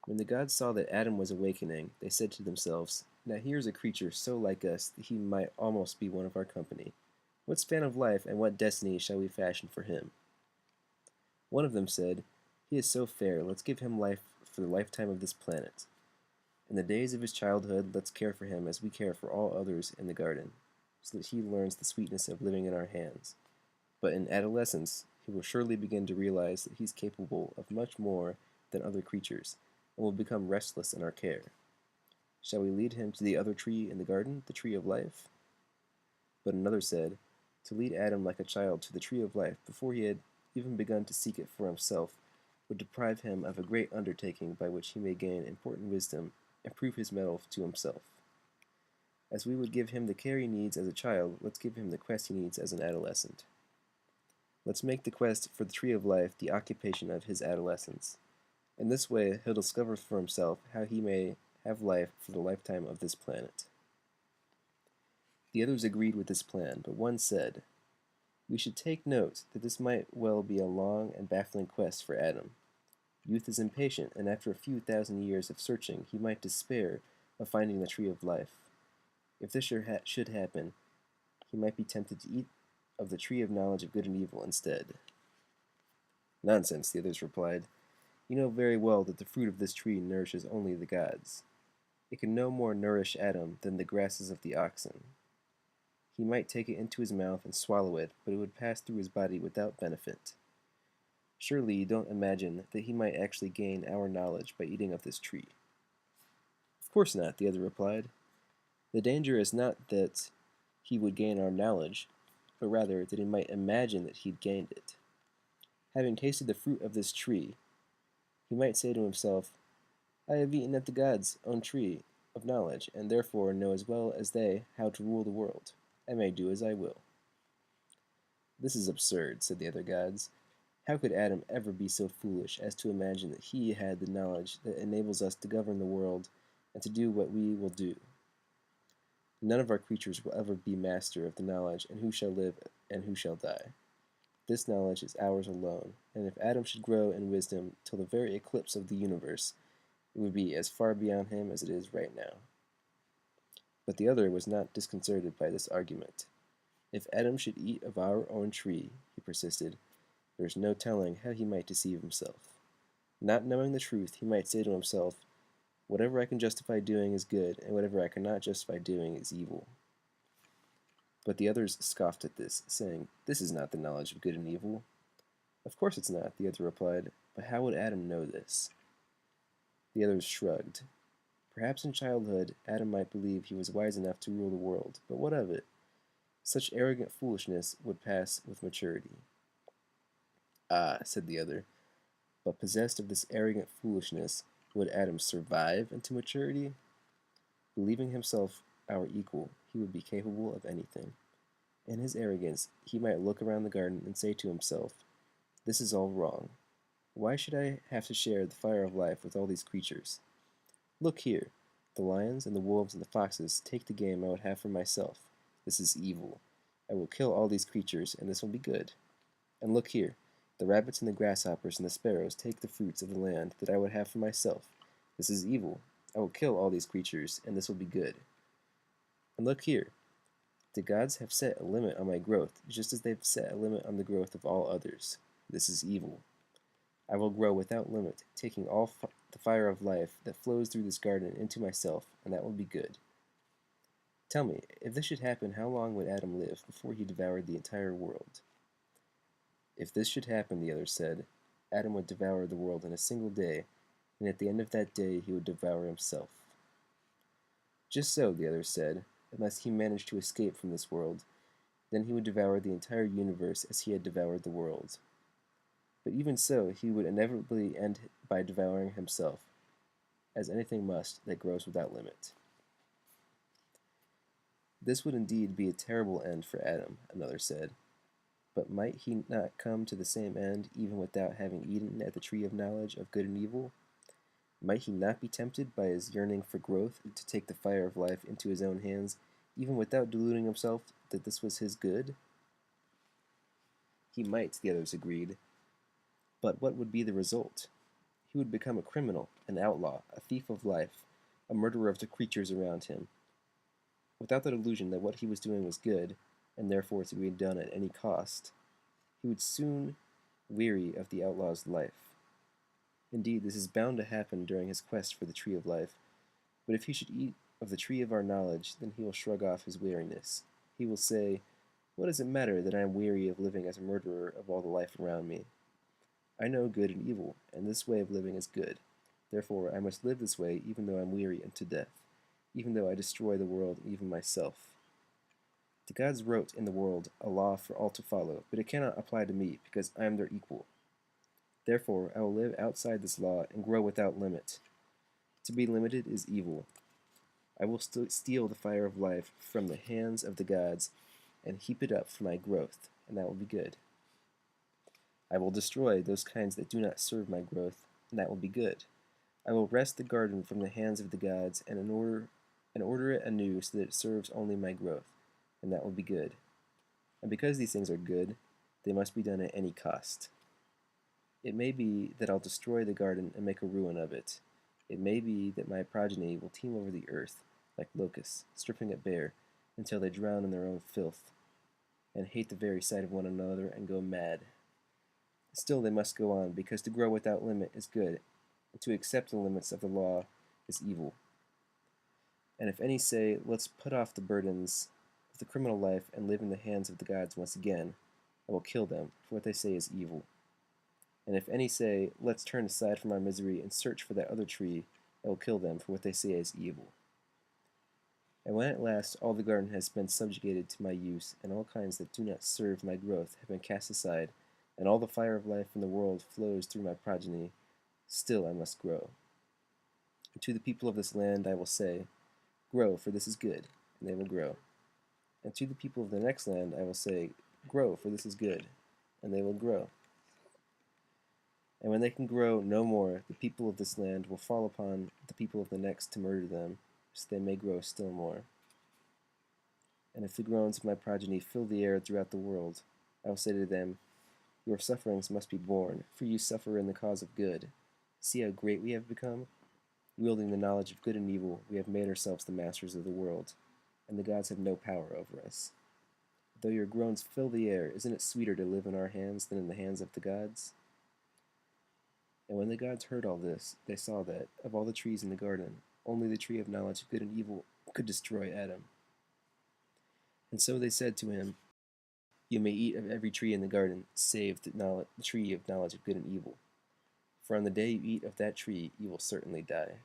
When the gods saw that Adam was awakening, they said to themselves, "Now here is a creature so like us that he might almost be one of our company. What span of life and what destiny shall we fashion for him?" One of them said, "He is so fair, let's give him life for the lifetime of this planet. In the days of his childhood, let's care for him as we care for all others in the garden, so that he learns the sweetness of living in our hands. But in adolescence, he will surely begin to realize that he's capable of much more than other creatures, and will become restless in our care. Shall we lead him to the other tree in the garden, the tree of life?" But another said, "To lead Adam like a child to the tree of life before he had even begun to seek it for himself would deprive him of a great undertaking by which he may gain important wisdom and prove his mettle to himself. As we would give him the care he needs as a child, let's give him the quest he needs as an adolescent. Let's make the quest for the tree of life the occupation of his adolescence. In this way, he'll discover for himself how he may have life for the lifetime of this planet." The others agreed with this plan, but one said, "We should take note that this might well be a long and baffling quest for Adam. Youth is impatient, and after a few thousand years of searching, he might despair of finding the tree of life. If this should happen, he might be tempted to eat of the tree of knowledge of good and evil instead." "Nonsense," the others replied. "You know very well that the fruit of this tree nourishes only the gods. It can no more nourish Adam than the grasses of the oxen. He might take it into his mouth and swallow it, but it would pass through his body without benefit. Surely you don't imagine that he might actually gain our knowledge by eating of this tree." "Of course not," the other replied. "The danger is not that he would gain our knowledge, but rather that he might imagine that he'd gained it. Having tasted the fruit of this tree, he might say to himself, 'I have eaten at the gods' own tree of knowledge, and therefore know as well as they how to rule the world. I may do as I will.'" "This is absurd," said the other gods. "How could Adam ever be so foolish as to imagine that he had the knowledge that enables us to govern the world and to do what we will do? None of our creatures will ever be master of the knowledge and who shall live and who shall die. This knowledge is ours alone, and if Adam should grow in wisdom till the very eclipse of the universe, it would be as far beyond him as it is right now." But the other was not disconcerted by this argument. "If Adam should eat of our own tree," he persisted, "there is no telling how he might deceive himself. Not knowing the truth, he might say to himself, 'Whatever I can justify doing is good, and whatever I cannot justify doing is evil.'" But the others scoffed at this, saying, "This is not the knowledge of good and evil." "Of course it's not," the other replied, "but how would Adam know this?" The others shrugged. Perhaps in childhood Adam might believe he was wise enough to rule the world, but what of it? Such arrogant foolishness would pass with maturity. "Ah," said the other, "but possessed of this arrogant foolishness, would Adam survive into maturity? Believing himself our equal, he would be capable of anything. In his arrogance, he might look around the garden and say to himself, 'This is all wrong. Why should I have to share the fire of life with all these creatures? Look here, the lions and the wolves and the foxes take the game I would have for myself. This is evil. I will kill all these creatures, and this will be good. And look here, the rabbits and the grasshoppers and the sparrows take the fruits of the land that I would have for myself. This is evil. I will kill all these creatures, and this will be good. And look here, the gods have set a limit on my growth, just as they've set a limit on the growth of all others. This is evil. I will grow without limit, taking all the fire of life that flows through this garden into myself, and that will be good. Tell me, if this should happen, how long would Adam live before he devoured the entire world?" "If this should happen," the others said, "Adam would devour the world in a single day, and at the end of that day he would devour himself." "Just so," the others said, "unless he managed to escape from this world, then he would devour the entire universe as he had devoured the world. But even so, he would inevitably end by devouring himself, as anything must that grows without limit." "This would indeed be a terrible end for Adam," another said. "But might he not come to the same end even without having eaten at the tree of knowledge of good and evil? Might he not be tempted by his yearning for growth to take the fire of life into his own hands, even without deluding himself that this was his good?" "He might," the others agreed. "But what would be the result? He would become a criminal, an outlaw, a thief of life, a murderer of the creatures around him, without the delusion that what he was doing was good, and therefore to be done at any cost. He would soon weary of the outlaw's life. Indeed, this is bound to happen during his quest for the tree of life. But if he should eat of the tree of our knowledge, then he will shrug off his weariness. He will say, "What does it matter that I am weary of living as a murderer of all the life around me? I know good and evil, and this way of living is good. Therefore I must live this way even though I am weary unto death, even though I destroy the world and even myself." The gods wrote in the world a law for all to follow, but it cannot apply to me because I am their equal. Therefore I will live outside this law and grow without limit. To be limited is evil. I will steal the fire of life from the hands of the gods and heap it up for my growth, and that will be good. I will destroy those kinds that do not serve my growth, and that will be good. I will wrest the garden from the hands of the gods and order it anew so that it serves only my growth, and that will be good. And because these things are good, they must be done at any cost. It may be that I'll destroy the garden and make a ruin of it. It may be that my progeny will teem over the earth like locusts, stripping it bare until they drown in their own filth, and hate the very sight of one another and go mad. Still they must go on, because to grow without limit is good, and to accept the limits of the law is evil. And if any say, "Let's put off the burdens of the criminal life and live in the hands of the gods once again," I will kill them, for what they say is evil. And if any say, "Let's turn aside from our misery and search for that other tree," I will kill them, for what they say is evil. And when at last all the garden has been subjugated to my use, and all kinds that do not serve my growth have been cast aside, and all the fire of life in the world flows through my progeny, still I must grow. And to the people of this land I will say, "Grow, for this is good," and they will grow. And to the people of the next land I will say, "Grow, for this is good," and they will grow. And when they can grow no more, the people of this land will fall upon the people of the next to murder them, so they may grow still more. And if the groans of my progeny fill the air throughout the world, I will say to them, "Your sufferings must be borne, for you suffer in the cause of good. See how great we have become? Wielding the knowledge of good and evil, we have made ourselves the masters of the world, and the gods have no power over us. Though your groans fill the air, isn't it sweeter to live in our hands than in the hands of the gods?" And when the gods heard all this, they saw that, of all the trees in the garden, only the tree of knowledge of good and evil could destroy Adam. And so they said to him, "You may eat of every tree in the garden, save the tree of knowledge of good and evil. For on the day you eat of that tree, you will certainly die."